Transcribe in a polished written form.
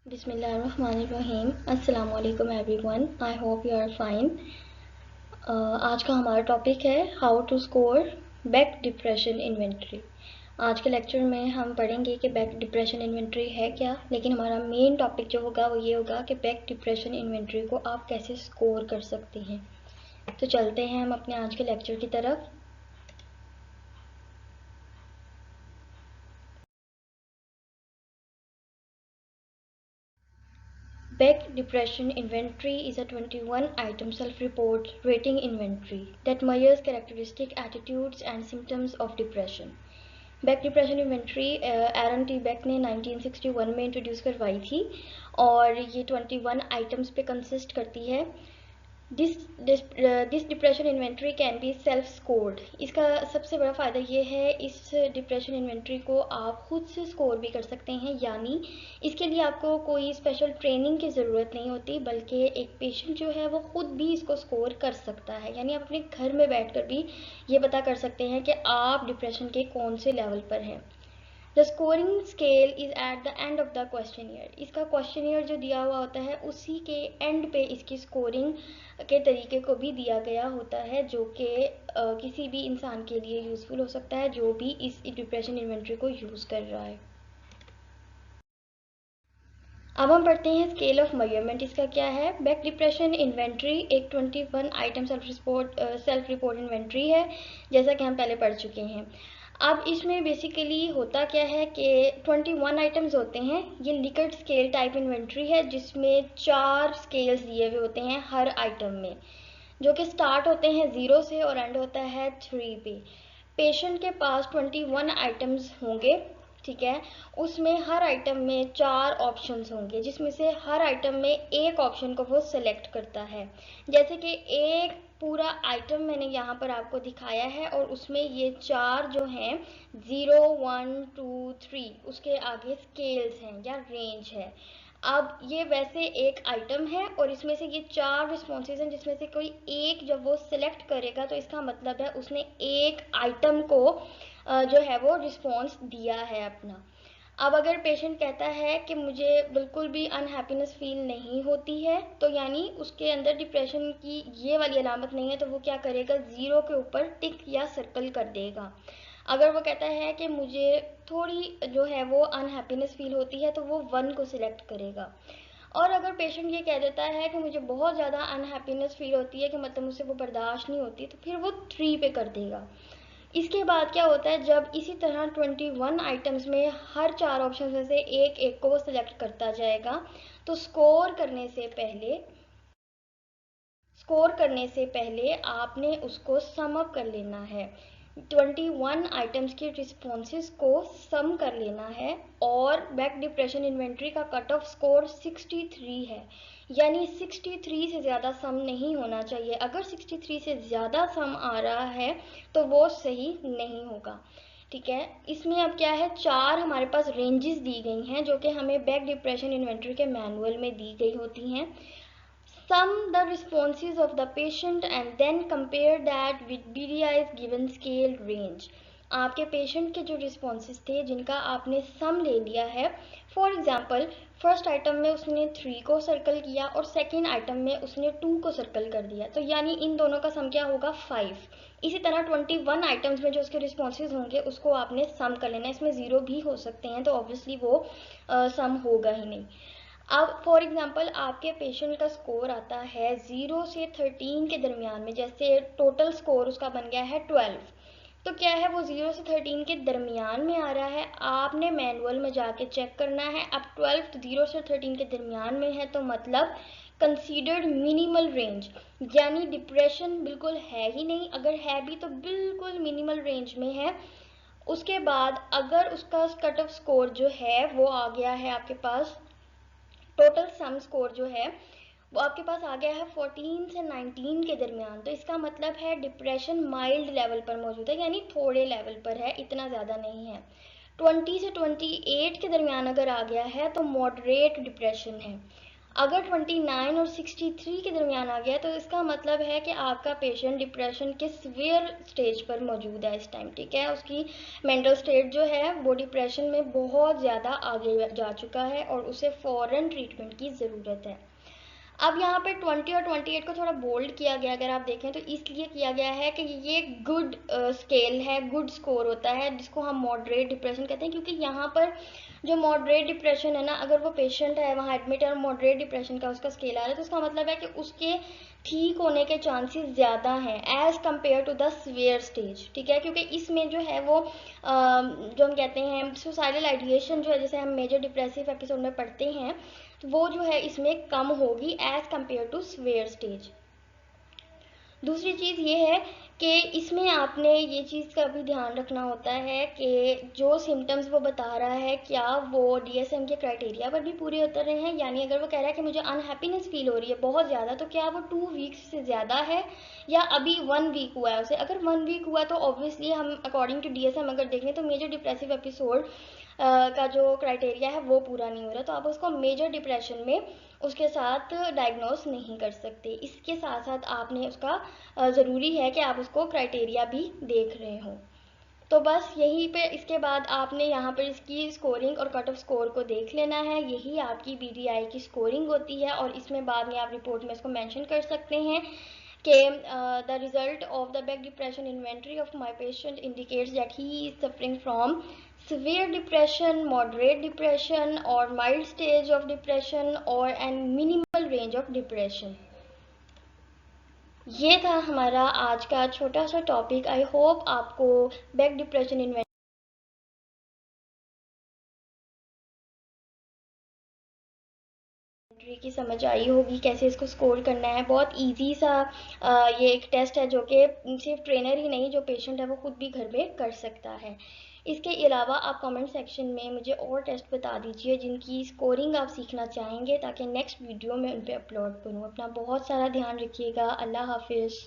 बिस्मिल्लाहिर्रहमानिर्रहीम। अस्सलाम वालेकुम everyone, I hope you are fine. आज का हमारा टॉपिक है how to score Beck depression inventory. आज के लेक्चर में हम पढ़ेंगे कि बैक डिप्रेशन इन्वेंट्री है क्या, लेकिन हमारा मेन टॉपिक जो होगा वो ये होगा कि बैक डिप्रेशन इन्वेंट्री को आप कैसे स्कोर कर सकते हैं। तो चलते हैं हम अपने आज के लेक्चर की तरफ। Beck Depression Inventory is a 21-item self-report rating inventory that measures characteristic attitudes and symptoms of depression. Beck depression inventory Aaron T Beck ने 1961 में इंट्रोड्यूस करवाई थी और ये 21 आइटम्स पे कंसिस्ट करती है। This depression inventory can be self scored. इसका सबसे बड़ा फ़ायदा ये है, इस डिप्रेशन इन्वेंट्री को आप खुद से स्कोर भी कर सकते हैं, यानी इसके लिए आपको कोई स्पेशल ट्रेनिंग की ज़रूरत नहीं होती, बल्कि एक पेशेंट जो है वो खुद भी इसको स्कोर कर सकता है। यानी आप अपने घर में बैठकर भी ये पता कर सकते हैं कि आप डिप्रेशन के कौन से लेवल पर हैं। The scoring scale is at the end of the questionnaire. इसका क्वेश्चनियर जो दिया हुआ होता है उसी के एंड पे इसकी स्कोरिंग के तरीके को भी दिया गया होता है, जो कि किसी भी इंसान के लिए यूज़फुल हो सकता है जो भी इस डिप्रेशन इन्वेंट्री को यूज़ कर रहा है। अब हम पढ़ते हैं स्केल ऑफ मेजरमेंट। इसका क्या है? बैक डिप्रेशन इन्वेंट्री एक 21 आइटम सेल्फ रिपोर्ट इन्वेंट्री है, जैसा कि हम पहले पढ़ चुके हैं। अब इसमें बेसिकली होता क्या है कि 21 आइटम्स होते हैं। ये लिकर्ट स्केल टाइप इन्वेंट्री है जिसमें 4 स्केल्स दिए हुए होते हैं हर आइटम में, जो कि स्टार्ट होते हैं 0 से और एंड होता है 3 पे। पेशेंट के पास 21 आइटम्स होंगे, ठीक है। उसमें हर आइटम में 4 ऑप्शंस होंगे, जिसमें से हर आइटम में एक ऑप्शन को वो सिलेक्ट करता है। जैसे कि एक पूरा आइटम मैंने यहाँ पर आपको दिखाया है और उसमें ये 4 जो हैं 0, 1, 2, 3 उसके आगे स्केल्स हैं या रेंज है। अब ये वैसे एक आइटम है और इसमें से ये 4 रिस्पॉन्सेज हैं, जिसमें से कोई एक जब वो सिलेक्ट करेगा तो इसका मतलब है उसने एक आइटम को जो है वो रिस्पॉन्स दिया है अपना। अब अगर पेशेंट कहता है कि मुझे बिल्कुल भी अनहैप्पीनेस फील नहीं होती है, तो यानी उसके अंदर डिप्रेशन की ये वाली अलामत नहीं है, तो वो क्या करेगा? 0 के ऊपर टिक या सर्कल कर देगा। अगर वो कहता है कि मुझे थोड़ी जो है वो अनहैप्पीनेस फील होती है, तो वो 1 को सिलेक्ट करेगा। और अगर पेशेंट ये कह देता है कि मुझे बहुत ज़्यादा अनहैप्पीनेस फील होती है, कि मतलब मुझसे वो बर्दाश्त नहीं होती, तो फिर वो 3 पे कर देगा। इसके बाद क्या होता है, जब इसी तरह 21 आइटम्स में हर 4 ऑप्शन में से एक एक को वो सिलेक्ट करता जाएगा, तो स्कोर करने से पहले आपने उसको सम अप कर लेना है। 21 आइटम्स के रिस्पॉन्सेज को सम कर लेना है। और बैक डिप्रेशन इन्वेंट्री का कट ऑफ स्कोर 63 है, यानी 63 से ज़्यादा सम नहीं होना चाहिए। अगर 63 से ज़्यादा सम आ रहा है तो वो सही नहीं होगा, ठीक है। इसमें अब क्या है, 4 हमारे पास रेंजेस दी गई हैं जो कि हमें बैक डिप्रेशन इन्वेंट्री के मैनुअल में दी गई होती हैं। Sum the responses of the patient and then compare that with BDI's given scale range. आपके पेशेंट के जो रिस्पॉन्सेज थे जिनका आपने सम ले लिया है, फॉर एग्जाम्पल फर्स्ट आइटम में उसने 3 को सर्कल किया और सेकेंड आइटम में उसने 2 को सर्कल कर दिया, तो यानी इन दोनों का सम क्या होगा? 5। इसी तरह 21 आइटम्स में जो उसके रिस्पॉन्सेज होंगे उसको आपने सम कर लेना है। इसमें 0 भी हो सकते हैं, तो ऑब्वियसली वो सम होगा ही नहीं। अब फॉर एग्जांपल आपके पेशेंट का स्कोर आता है 0 से 13 के दरमियान में, जैसे टोटल स्कोर उसका बन गया है 12, तो क्या है, वो 0 से 13 के दरमियान में आ रहा है। आपने मैनुअल में जाके चेक करना है। अब 12 0 से 13 के दरमियान में है, तो मतलब कंसीडर्ड मिनिमल रेंज, यानी डिप्रेशन बिल्कुल है ही नहीं, अगर है भी तो बिल्कुल मिनिमल रेंज में है। उसके बाद अगर उसका कट ऑफ स्कोर जो है वो आ गया है आपके पास, टोटल सम स्कोर जो है वो आपके पास आ गया है 14 से 19 के दरमियान, तो इसका मतलब है डिप्रेशन माइल्ड लेवल पर मौजूद है, यानी थोड़े लेवल पर है, इतना ज़्यादा नहीं है। 20 से 28 के दरमियान अगर आ गया है तो मॉडरेट डिप्रेशन है। अगर 29 और 63 के दरमियान आ गया तो इसका मतलब है कि आपका पेशेंट डिप्रेशन के सीवियर स्टेज पर मौजूद है इस टाइम, ठीक है। उसकी मेंटल स्टेट जो है वो डिप्रेशन में बहुत ज़्यादा आगे जा चुका है और उसे फ़ौरन ट्रीटमेंट की ज़रूरत है। अब यहाँ पे 20 और 28 को थोड़ा बोल्ड किया गया, अगर आप देखें तो इसलिए किया गया है कि ये गुड स्केल है, गुड स्कोर होता है जिसको हम मॉडरेट डिप्रेशन कहते हैं, क्योंकि यहाँ पर जो मॉडरेट डिप्रेशन है ना, अगर वो पेशेंट है वहाँ एडमिट है और मॉडरेट डिप्रेशन का उसका स्केल आ रहा है तो उसका मतलब है कि उसके ठीक होने के चांसेस ज़्यादा हैं as compare to the severe stage, ठीक है। क्योंकि इसमें जो है वो जो हम कहते हैं सुसाइडल आइडिएशन जो है, जैसे हम मेजर डिप्रेसिव एपिसोड में पढ़ते हैं, तो वो जो है इसमें कम होगी as compare to severe stage. दूसरी चीज़ ये है कि इसमें आपने ये चीज़ का भी ध्यान रखना होता है कि जो सिम्टम्स वो बता रहा है क्या वो DSM के क्राइटेरिया पर भी पूरे उतर रहे हैं। यानी अगर वो कह रहा है कि मुझे अनहैप्पीनेस फील हो रही है बहुत ज़्यादा, तो क्या वो 2 वीक्स से ज़्यादा है या अभी 1 वीक हुआ है उसे। अगर 1 वीक हुआ तो ऑब्वियसली हम अकॉर्डिंग टू DSM अगर देखें तो मेजर डिप्रेसिव एपिसोड का जो क्राइटेरिया है वो पूरा नहीं हो रहा, तो आप उसको मेजर डिप्रेशन में उसके साथ डायग्नोस नहीं कर सकते। इसके साथ साथ आपने उसका ज़रूरी है कि आप उसको क्राइटेरिया भी देख रहे हो। तो बस यहीं पे इसके बाद आपने यहाँ पर इसकी स्कोरिंग और कट ऑफ स्कोर को देख लेना है, यही आपकी BDI की स्कोरिंग होती है। और इसमें बाद में आप रिपोर्ट में इसको मेंशन कर सकते हैं कि the result of the back depression inventory of my patient indicates that he is suffering from severe depression, moderate depression or mild stage of depression or an minimal range of depression। ये था हमारा आज का छोटा सा topic. I hope आपको back depression inventory की समझ आई होगी, कैसे इसको स्कोर करना है। बहुत इजी सा ये एक टेस्ट है जो कि सिर्फ ट्रेनर ही नहीं, जो पेशेंट है वो खुद भी घर में कर सकता है। इसके अलावा आप कमेंट सेक्शन में मुझे और टेस्ट बता दीजिए जिनकी स्कोरिंग आप सीखना चाहेंगे, ताकि नेक्स्ट वीडियो में उन पर अपलोड करूँ। अपना बहुत सारा ध्यान रखिएगा। अल्लाह हाफिज़।